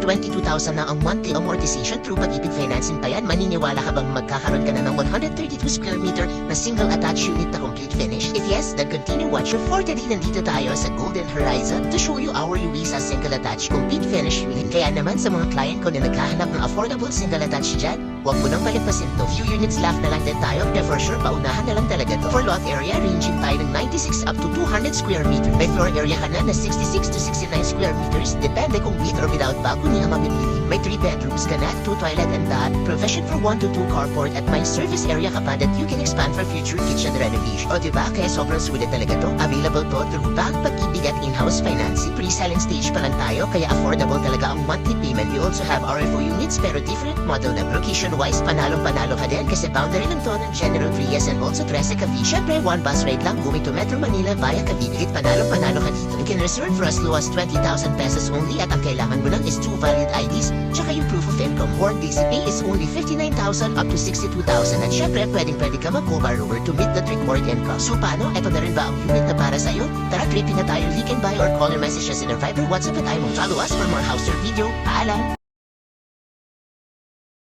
22,000 na ang monthly amortization through Pag-ibig Financing pa yan. Maniniwala ka bang magkakaroon ka na ng 132 square meter na single attached unit na complete finish? If yes, then continue watch. For today, nandito tayo sa Golden Horizon to show you our Luisa single attached complete finish unit. Kaya naman sa mga client ko na naghahanap ng affordable single attached dyan, huwag mo nang palipasin to. Few units left na lang din tayo, kaya for sure, paunahan na lang talaga to. For lot area, ranging tayo ng 96 up to 200 square meter. May floor area ka na 66 to 69 square meters. Depende kung with or without balcony ang mapipili. May 3 bedrooms ka na, 2 toilet and bath, provision for 1 to 2 carport, at may service area ka pa that you can expand for future kitchen renovation. O diba, kaya sobrang sulit talaga to. Available to through bank, Pag-ibig at in-house financing. Pre-selling stage pa lang tayo, kaya affordable talaga ang monthly payment. We also have RFO units pero different model na location-wise, panalong-panalo ka din kasi boundary lang to ng General Trias and also Trece Cavite. Syempre, 1 bus ride lang going to Metro Manila via Cavite. Hit panalong-panalo ka dito. You can reserve for as low as 20,000 pesos only at ang kailangan mo lang is 2 valid IDs tsaka yung proof of income. Or basic pay is only 59,000 up to 62,000 at syempre, pwedeng-pwede ka mag-co-borrower to meet the required income. So paano? Eto na rin ba ang unit na para sa'yo? Tara, tripping na tayo. You can buy or call or message us in our Viber, WhatsApp at IMO. Follow us for more house tour video. Paalam!